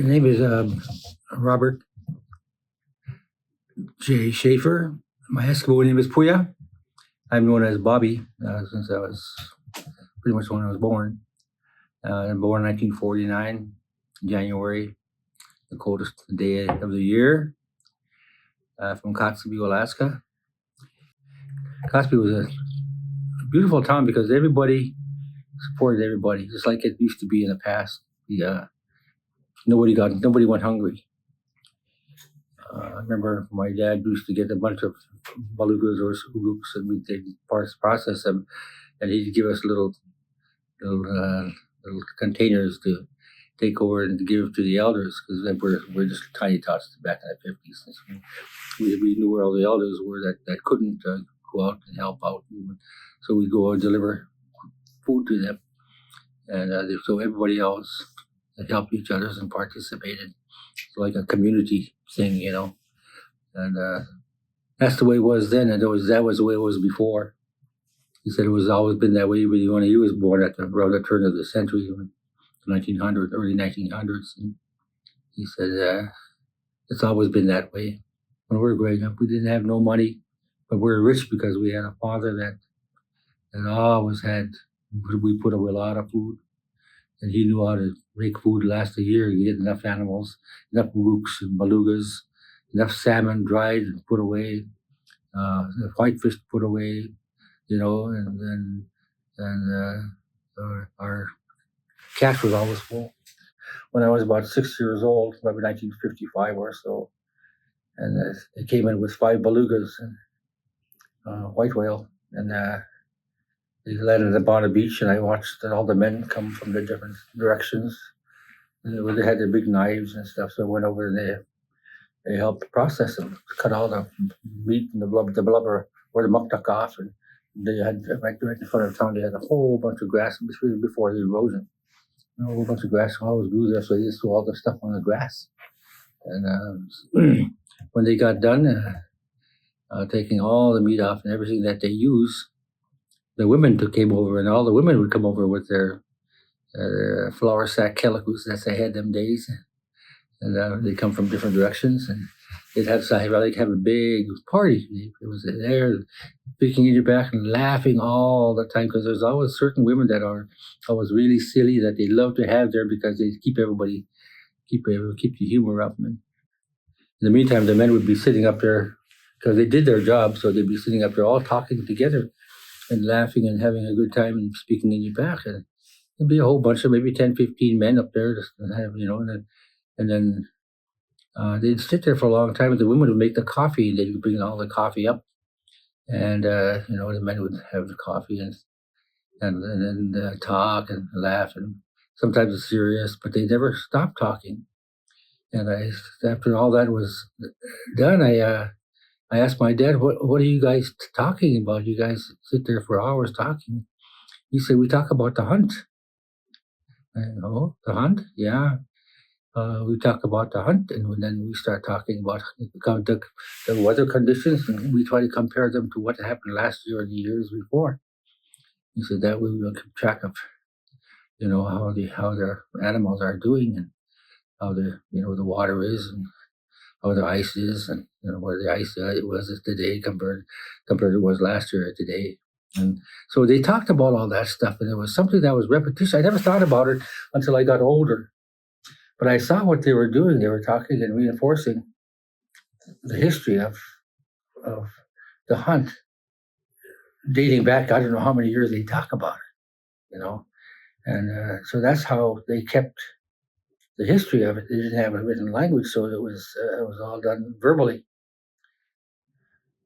name is Robert J. Schaeffer. My Eskimo name is Puya. I'm known as Bobby since I was pretty much when I was born. I'm born in 1949, January, the coldest day of the year, from Kotzebue, Alaska. Kotzebue was a beautiful town because everybody supported everybody, just like it used to be in the past. Nobody went hungry. I remember my dad used to get a bunch of belugas or uruks, and we'd process them, and he'd give us little containers to take over and to give to the elders, because we're just tiny tots back in the 50s. We knew where all the elders were that couldn't go out and help out, so we'd go and deliver food to them, and so everybody else helped each other and participated. It's like a community thing, and that's the way it was then, and that was the way it was before. He said it was always been that way when he was born around the turn of the century, 1900, early 1900s. And he said it's always been that way. When we were growing up, we didn't have no money, but we were rich because we had a father that always had. We put away a lot of food, and he knew how to make food last a year. You get enough animals, enough rooks and belugas, enough salmon dried and put away, whitefish put away, and our cache was always full. When I was about 6 years old, maybe 1955 or so, and they came in with 5 belugas and white whale, and they landed upon a beach, and I watched all the men come from the different directions. And they had their big knives and stuff, so I went over and they helped process them, cut all the meat and the blubber or the muck duck off, and they had right in front of town. They had a whole bunch of grass before the erosion. A whole bunch of grass always grew there, so they just threw all the stuff on the grass. And when they got done taking all the meat off and everything that they use, the women came over, and all the women would come over with their flour sack calicos that they had them days, and they come from different directions, and they'd have a big party. It was there, picking in your back and laughing all the time, because there's always certain women that are always really silly that they love to have there because they keep the humor up. And in the meantime, the men would be sitting up there because they did their job, so they'd be sitting up there all talking together and laughing and having a good time and speaking in your back. And there'd be a whole bunch of maybe 10, 15 men up there just to have, and then they'd sit there for a long time, and the women would make the coffee, and they'd bring all the coffee up, and the men would have the coffee and then talk and laugh, and sometimes it's serious, but they never stopped talking. And after all that was done, I asked my dad, what are you guys talking about? You guys sit there for hours talking. He said, we talk about the hunt. Oh, the hunt? Yeah. We talk about the hunt, and then we start talking about the weather conditions, and we try to compare them to what happened last year and the years before. He said that way we will keep track of, how their animals are doing, and how the water is, and how the ice is, and where the ice was today compared to what it was last year or today. And so they talked about all that stuff, and it was something that was repetition. I never thought about it until I got older. But I saw what they were doing. They were talking and reinforcing the history of the hunt, dating back, I don't know how many years they talk about it, And so that's how they kept the history of it. They didn't have a written language, so it was all done verbally.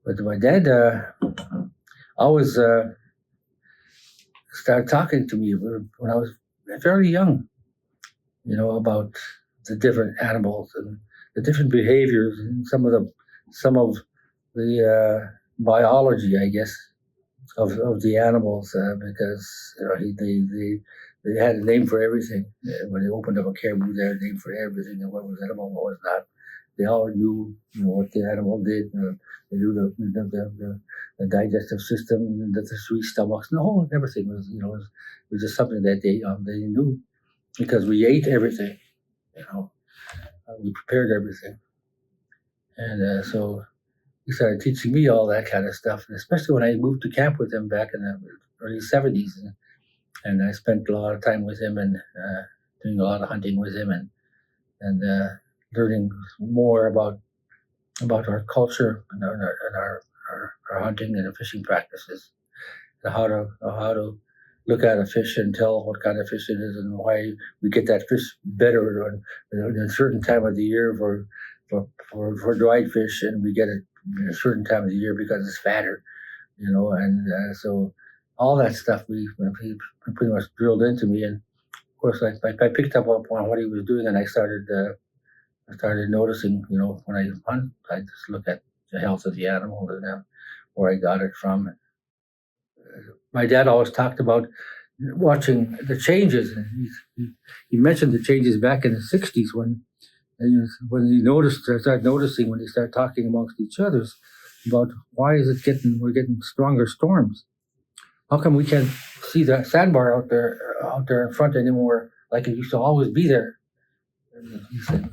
But my dad always started talking to me when I was fairly young, about the different animals and the different behaviors and some of the biology, I guess, of the animals, because they had a name for everything. When they opened up a caribou, they had a name for everything, and what was edible and what was not. They all knew, what the animal did. They knew the digestive system, and the 3 stomachs, and the whole everything was, was just something that they knew, because we ate everything, we prepared everything. And so he started teaching me all that kind of stuff, and especially when I moved to camp with him back in the early 70s. And I spent a lot of time with him and doing a lot of hunting with him and learning more about our culture and our hunting and hunting practices, and how to look at a fish and tell what kind of fish it is and why we get that fish better in a certain time of the year for dried fish, and we get it in a certain time of the year because it's fatter, and so all that stuff he pretty much drilled into me. And of course I picked up on what he was doing, and I started noticing, when I hunt, I just look at the health of the animal and where I got it from. My dad always talked about watching the changes, and he mentioned the changes back in the 60s when started noticing when they start talking amongst each other about why is it we're getting stronger storms. How come we can't see the sandbar out there in front anymore like it used to always be there? And he said,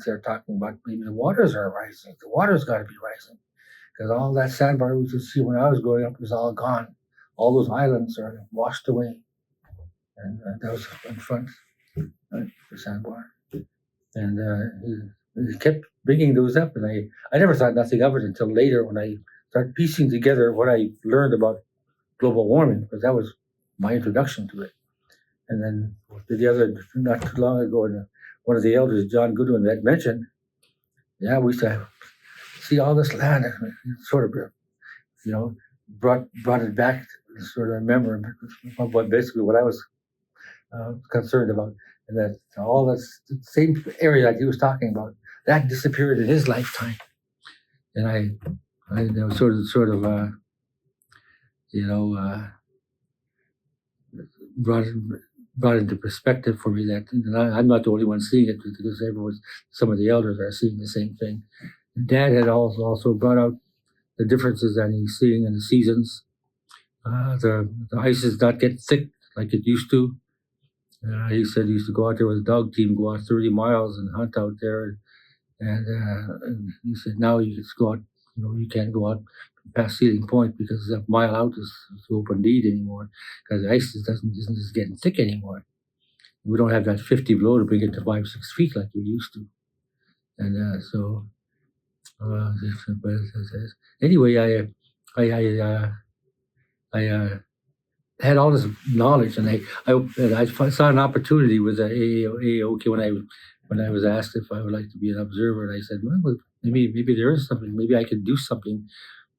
they're talking about maybe the waters are rising. The water's got to be rising because all that sandbar we used to see when I was growing up was all gone. All those islands are washed away, and that was in front of the sandbar. And he kept bringing those up, and I never thought nothing of it until later when I started piecing together what I learned about global warming, because that was my introduction to it. And then not too long ago, one of the elders, John Goodwin, that mentioned, we used to see all this land, and sort of, brought it back to sort of remember basically what I was concerned about, and that all that same area that he was talking about, that disappeared in his lifetime. And I sort of brought into perspective for me that I'm not the only one seeing it, because some of the elders are seeing the same thing. Dad had also brought out the differences that he's seeing in the seasons. The ice is not getting thick like it used to. He said he used to go out there with a dog team, go out 30 miles and hunt out there. And he said now you just go out, you can't go out past Ceiling Point because a mile out is open lead anymore, because the ice isn't just getting thick anymore. We don't have that 50 below to bring it to 5-6 feet like we used to. And anyway, I had all this knowledge, and I saw an opportunity with the AOK when I was asked if I would like to be an observer, and I said, well, maybe there is something. Maybe I could do something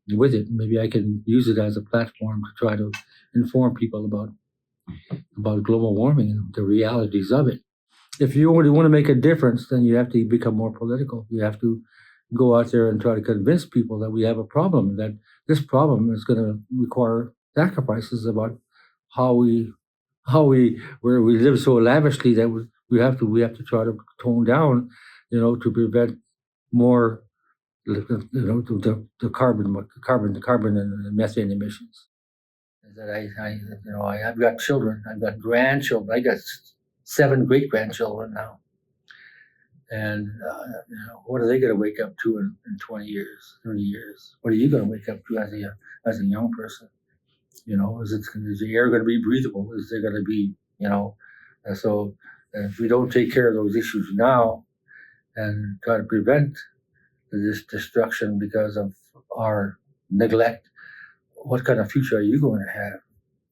with it. Maybe I can use it as a platform to try to inform people about global warming and the realities of it. If you want to make a difference, then you have to become more political. You have to go out there and try to convince people that we have a problem, that this problem is going to require sacrifices about where we live so lavishly that we have to try to tone down, to prevent more, the carbon and methane emissions. That I've got children, I've got grandchildren, I got 7 great grandchildren now, and what are they going to wake up to in 20 years, 30 years? What are you going to wake up to as a young person? Is the air going to be breathable? Is there going to be, so if we don't take care of those issues now and try to prevent this destruction because of our neglect, what kind of future are you going to have?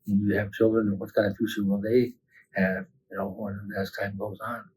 When you have children, what kind of future will they have, as time goes on?